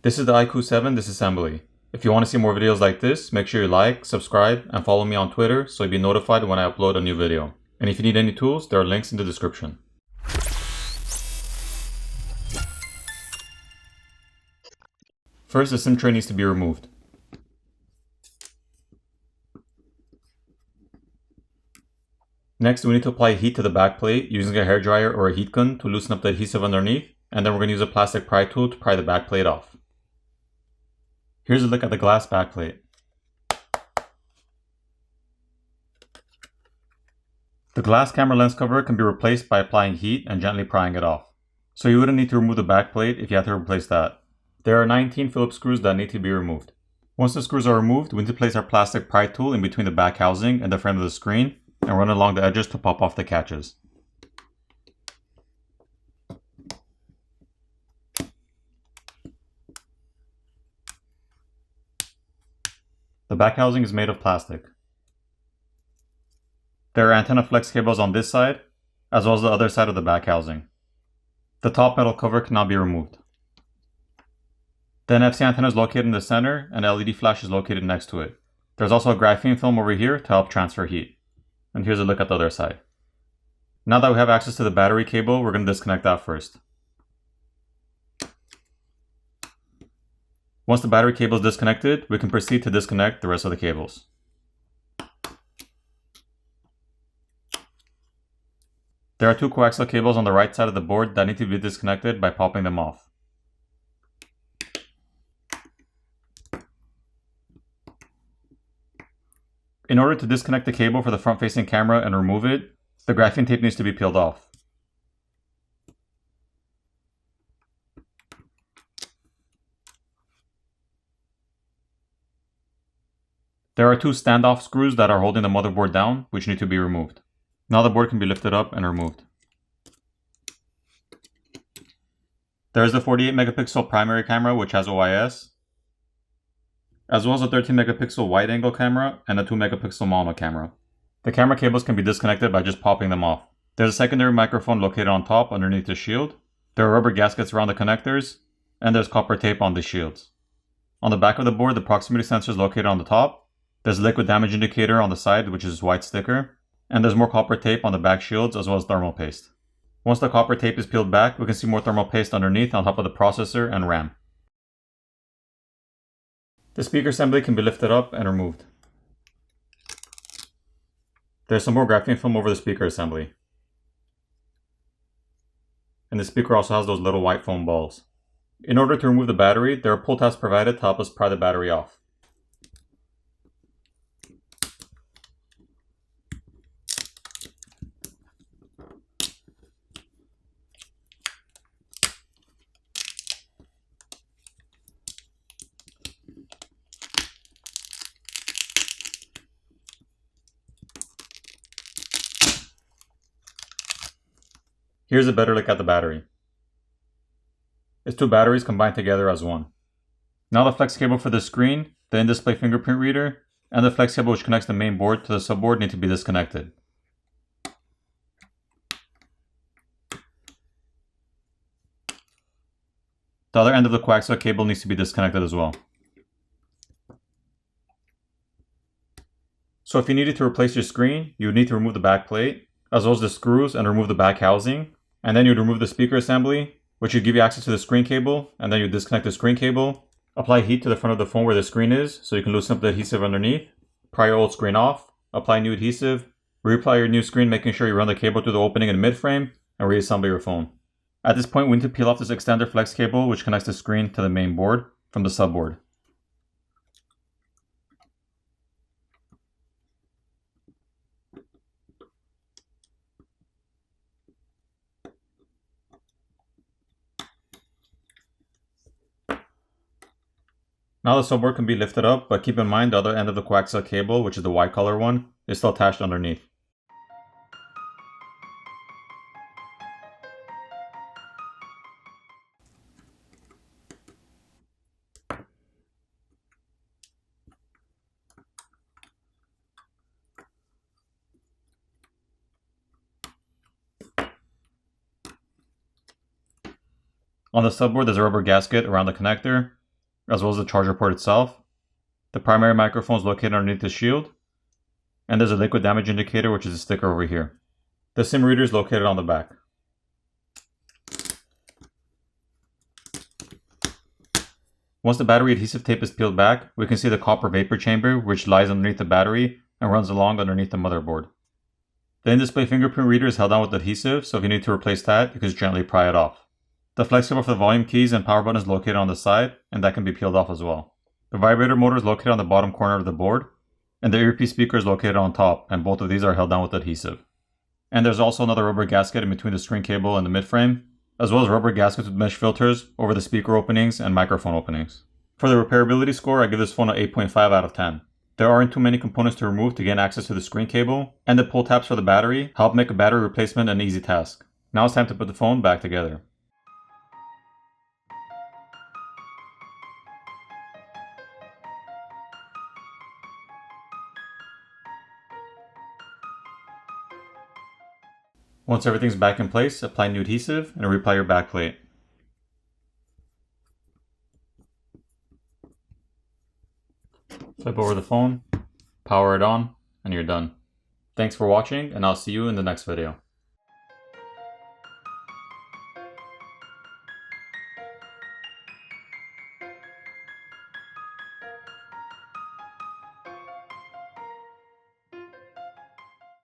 This is the iQOO 7 disassembly. If you want to see more videos like this, make sure you like, subscribe, and follow me on Twitter so you'll be notified when I upload a new video. And if you need any tools, there are links in the description. First, the SIM tray needs to be removed. Next, we need to apply heat to the back plate using a hairdryer or a heat gun to loosen up the adhesive underneath, and then we're going to use a plastic pry tool to pry the back plate off. Here's a look at the glass back plate. The glass camera lens cover can be replaced by applying heat and gently prying it off. So you wouldn't need to remove the back plate if you had to replace that. There are 19 Phillips screws that need to be removed. Once the screws are removed, we need to place our plastic pry tool in between the back housing and the frame of the screen and run along the edges to pop off the catches. The back housing is made of plastic. There are antenna flex cables on this side, as well as the other side of the back housing. The top metal cover cannot be removed. The NFC antenna is located in the center, and the LED flash is located next to it. There's also a graphene film over here to help transfer heat. And here's a look at the other side. Now that we have access to the battery cable, we're going to disconnect that first. Once the battery cable is disconnected, we can proceed to disconnect the rest of the cables. There are two coaxial cables on the right side of the board that need to be disconnected by popping them off. In order to disconnect the cable for the front-facing camera and remove it, the graphene tape needs to be peeled off. There are two standoff screws that are holding the motherboard down, which need to be removed. Now the board can be lifted up and removed. There is the 48 megapixel primary camera which has OIS, as well as a 13 megapixel wide angle camera and a 2 megapixel mono camera. The camera cables can be disconnected by just popping them off. There's a secondary microphone located on top underneath the shield. There are rubber gaskets around the connectors, and there's copper tape on the shields. On the back of the board, the proximity sensor is located on the top. There's a liquid damage indicator on the side, which is white sticker, and there's more copper tape on the back shields as well as thermal paste. Once the copper tape is peeled back, we can see more thermal paste underneath on top of the processor and RAM. The speaker assembly can be lifted up and removed. There's some more graphene film over the speaker assembly. And the speaker also has those little white foam balls. In order to remove the battery, there are pull tabs provided to help us pry the battery off. Here's a better look at the battery. It's two batteries combined together as one. Now the flex cable for the screen, the in-display fingerprint reader, and the flex cable which connects the main board to the subboard need to be disconnected. The other end of the coaxial cable needs to be disconnected as well. So if you needed to replace your screen, you would need to remove the back plate, as well as the screws, and remove the back housing. And then you'd remove the speaker assembly, which would give you access to the screen cable, and then you disconnect the screen cable, apply heat to the front of the phone where the screen is, so you can loosen up the adhesive underneath, pry your old screen off, apply new adhesive, reapply your new screen making sure you run the cable through the opening in mid-frame, and reassemble your phone. At this point, we need to peel off this extender flex cable which connects the screen to the main board from the subboard. Now the subboard can be lifted up, but keep in mind the other end of the coaxial cable, which is the white color one, is still attached underneath. On the subboard, there's a rubber gasket around the connector, as well as the charger port itself. The primary microphone is located underneath the shield, and there's a liquid damage indicator, which is a sticker over here. The SIM reader is located on the back. Once the battery adhesive tape is peeled back, we can see the copper vapor chamber, which lies underneath the battery and runs along underneath the motherboard. The in-display fingerprint reader is held down with adhesive, so if you need to replace that, you can just gently pry it off. The flex cable for the volume keys and power button is located on the side, and that can be peeled off as well. The vibrator motor is located on the bottom corner of the board, and the earpiece speaker is located on top, and both of these are held down with adhesive. And there's also another rubber gasket in between the screen cable and the midframe, as well as rubber gaskets with mesh filters over the speaker openings and microphone openings. For the repairability score, I give this phone an 8.5 out of 10. There aren't too many components to remove to gain access to the screen cable, and the pull tabs for the battery help make a battery replacement an easy task. Now it's time to put the phone back together. Once everything's back in place, apply new adhesive and reapply your back plate. Flip over the phone, power it on, and you're done. Thanks for watching, and I'll see you in the next video.